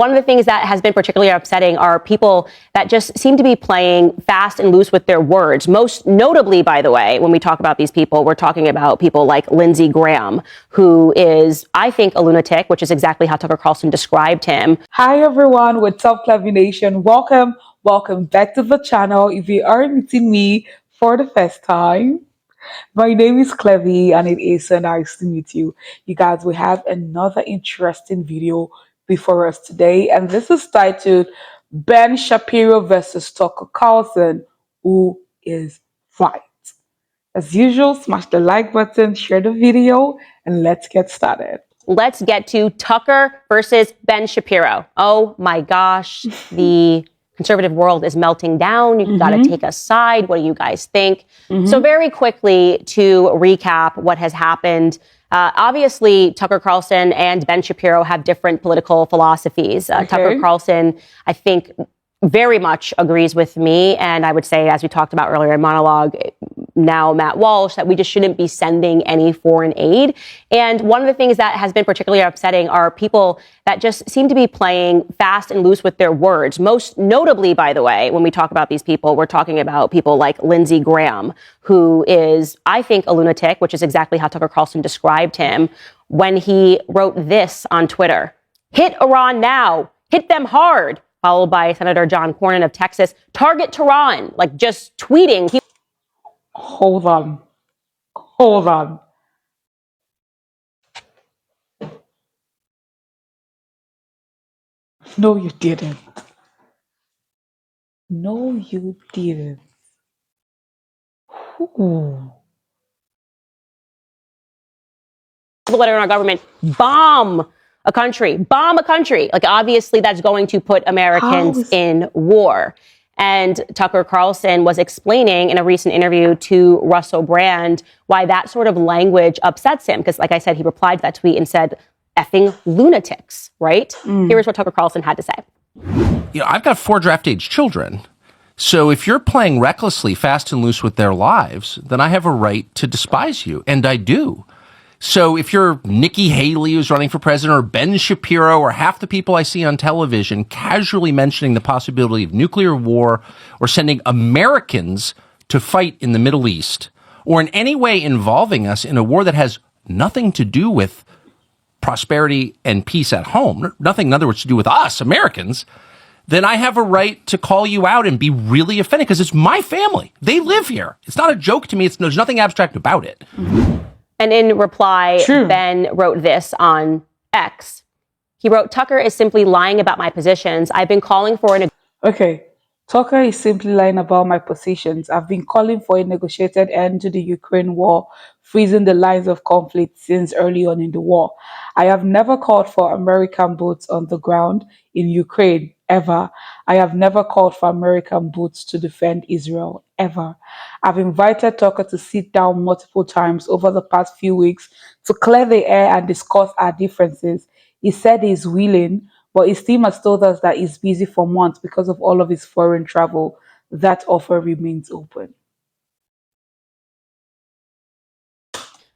One of the things that has been particularly upsetting are people that just seem to be playing fast and loose with their words. Most notably, by the way, when we talk about these people, we're talking about people like Lindsey Graham, who is, I think, a lunatic, which is exactly how Tucker Carlson described him. Hi, everyone. What's up, Clevy Nation? Welcome back to the channel. If you are meeting me for the first time, my name is Clevy, and it is so nice to meet you. You guys, we have another interesting video before us today, and this is titled Ben Shapiro versus Tucker Carlson. Who is right? As usual, smash the like button, share the video, and let's get started. Let's get to Tucker versus Ben Shapiro. Oh my gosh, the conservative world is melting down. You've got to take a side. What do you guys think? So very quickly to recap what has happened. Obviously, Tucker Carlson and Ben Shapiro have different political philosophies. Tucker Carlson, I think, very much agrees with me. And I would say, as we talked about earlier in monologue, now Matt Walsh, that we just shouldn't be sending any foreign aid. And one of the things that has been particularly upsetting are people that just seem to be playing fast and loose with their words. Most notably, by the way, when we talk about these people, we're talking about people like Lindsey Graham, who is, I think, a lunatic, which is exactly how Tucker Carlson described him when he wrote this on Twitter: "Hit Iran now, hit them hard," followed by Senator John Cornyn of Texas, "Target Tehran," like just tweeting. Hold on. No, you didn't. No, you didn't. Ooh. Letter in our government, bomb a country. Like, obviously, that's going to put Americans in war. And Tucker Carlson was explaining in a recent interview to Russell Brand why that sort of language upsets him. Because, like I said, he replied to that tweet and said, "Effing lunatics," right? Here's what Tucker Carlson had to say. You know, I've got 4 draft-age children. So if you're playing recklessly fast and loose with their lives, then I have a right to despise you. And I do. So if you're Nikki Haley, who's running for president, or Ben Shapiro, or half the people I see on television casually mentioning the possibility of nuclear war, or sending Americans to fight in the Middle East, or in any way involving us in a war that has nothing to do with prosperity and peace at home, nothing, in other words, to do with us, Americans, then I have a right to call you out and be really offended, because it's my family. They live here. It's not a joke to me. There's nothing abstract about it. And in reply, Ben wrote this on X. He wrote, "Tucker is simply lying about my positions. I've been calling for an..." Okay. Tucker is simply lying about my positions. I've been calling for a negotiated end to the Ukraine war, freezing the lines of conflict since early on in the war. I have never called for American boots on the ground in Ukraine, ever. I have never called for American boots to defend Israel, ever. I've invited Tucker to sit down multiple times over the past few weeks to clear the air and discuss our differences. He said he's willing, but his team has told us that he's busy for months because of all of his foreign travel. That offer remains open.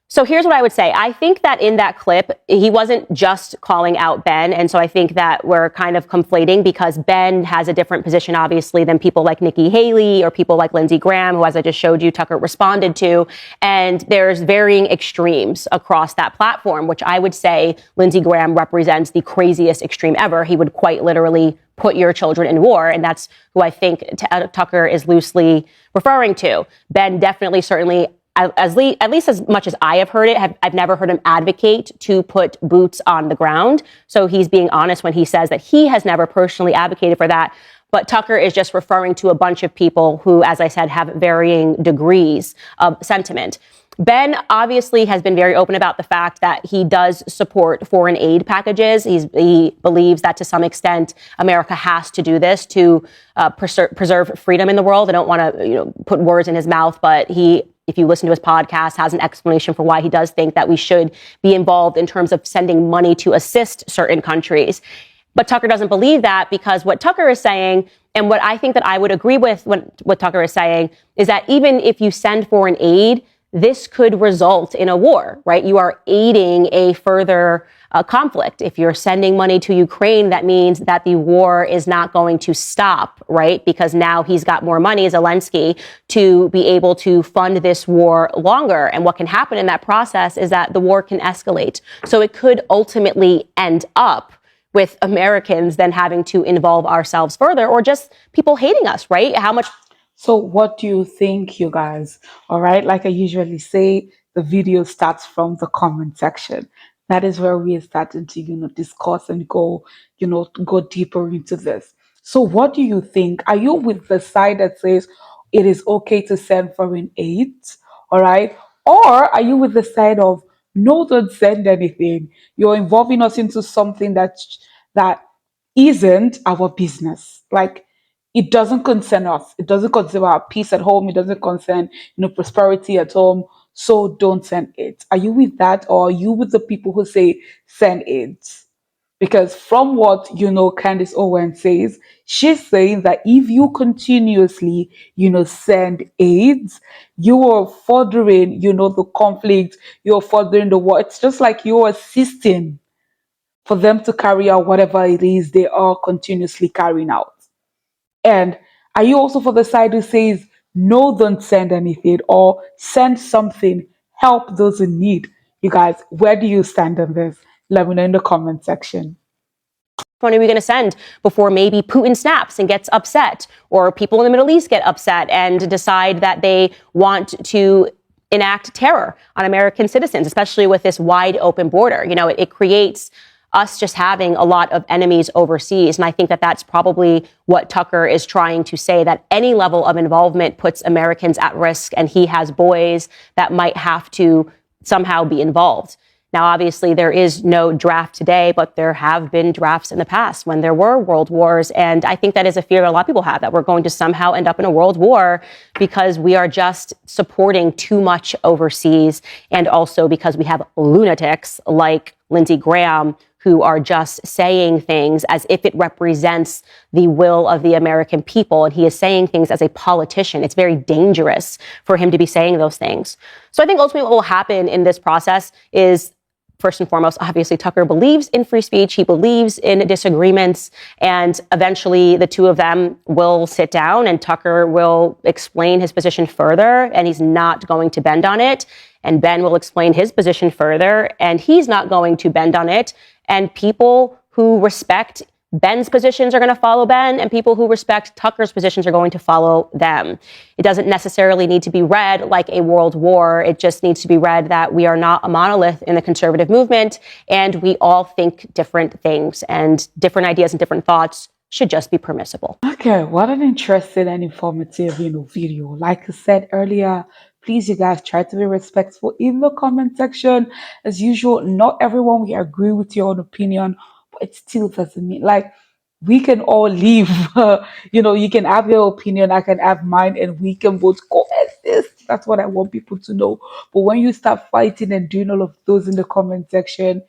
So here's what I would say. I think that in that clip, he wasn't just calling out Ben. And so I think that we're kind of conflating, because Ben has a different position, obviously, than people like Nikki Haley or people like Lindsey Graham, who, as I just showed you, Tucker responded to. And there's varying extremes across that platform, which I would say Lindsey Graham represents the craziest extreme ever. He would quite literally put your children in war. And that's who I think Tucker is loosely referring to. Ben definitely, certainly, at least as much as I have heard it, I've never heard him advocate to put boots on the ground. So he's being honest when he says that he has never personally advocated for that. But Tucker is just referring to a bunch of people who, as I said, have varying degrees of sentiment. Ben obviously has been very open about the fact that he does support foreign aid packages. He believes that to some extent America has to do this to preserve freedom in the world. I don't want to put words in his mouth, but he, if you listen to his podcast, has an explanation for why he does think that we should be involved in terms of sending money to assist certain countries. But Tucker doesn't believe that, because what Tucker is saying, and what I think that I would agree with what Tucker is saying, is that even if you send foreign aid, this could result in a war, right? You are aiding a further conflict. If you're sending money to Ukraine, that means that the war is not going to stop, right? Because now he's got more money, Zelensky, to be able to fund this war longer. And what can happen in that process is that the war can escalate. So it could ultimately end up with Americans then having to involve ourselves further, or just people hating us, right? How much. So what do you think, you guys? All right, like I usually say, the video starts from the comment section. That is where we are starting to, discuss and go, go deeper into this. So what do you think? Are you with the side that says it is okay to send foreign aid? All right. Or are you with the side of no, don't send anything. You're involving us into something that isn't our business. Like, it doesn't concern us. It doesn't concern our peace at home. It doesn't concern, prosperity at home. So don't send it. Are you with that, or are you with the people who say send it? Because from what Candace Owens says, she's saying that if you continuously, send aids, you are furthering, the conflict, you're furthering the war. It's just like you're assisting for them to carry out whatever it is they are continuously carrying out. And are you also for the side who says, no, don't send anything, or send something, help those in need? You guys, where do you stand on this? Let me know in the comment section. Money are we going to send before maybe Putin snaps and gets upset, or people in the Middle East get upset and decide that they want to enact terror on American citizens, especially with this wide open border? It creates us just having a lot of enemies overseas. And I think that that's probably what Tucker is trying to say, that any level of involvement puts Americans at risk, and he has boys that might have to somehow be involved. Now, obviously, there is no draft today, but there have been drafts in the past when there were world wars. And I think that is a fear that a lot of people have, that we're going to somehow end up in a world war because we are just supporting too much overseas, and also because we have lunatics like Lindsey Graham who are just saying things as if it represents the will of the American people. And he is saying things as a politician. It's very dangerous for him to be saying those things. So I think ultimately what will happen in this process is, first and foremost, obviously, Tucker believes in free speech. He believes in disagreements. And eventually the two of them will sit down and Tucker will explain his position further, and he's not going to bend on it. And Ben will explain his position further, and he's not going to bend on it. And people who respect Ben's positions are going to follow Ben, and people who respect Tucker's positions are going to follow them. It doesn't necessarily need to be read like a world war. It just needs to be read that we are not a monolith in the conservative movement, and we all think different things, and different ideas and different thoughts should just be permissible. Okay, what an interesting and informative, video. Like I said earlier, please, you guys, try to be respectful in the comment section. As usual, not everyone will agree with your own opinion, but it still doesn't mean, like, we can all leave. You can have your opinion, I can have mine, and we can both coexist. That's what I want people to know. But when you start fighting and doing all of those in the comment section,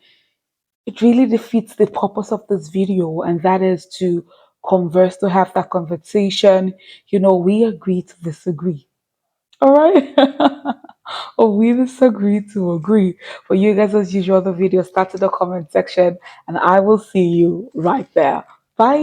it really defeats the purpose of this video, and that is to converse, to have that conversation. We agree to disagree. All right. Or we disagree to agree. For you guys, as usual, the video starts in the comment section, and I will see you right there. Bye.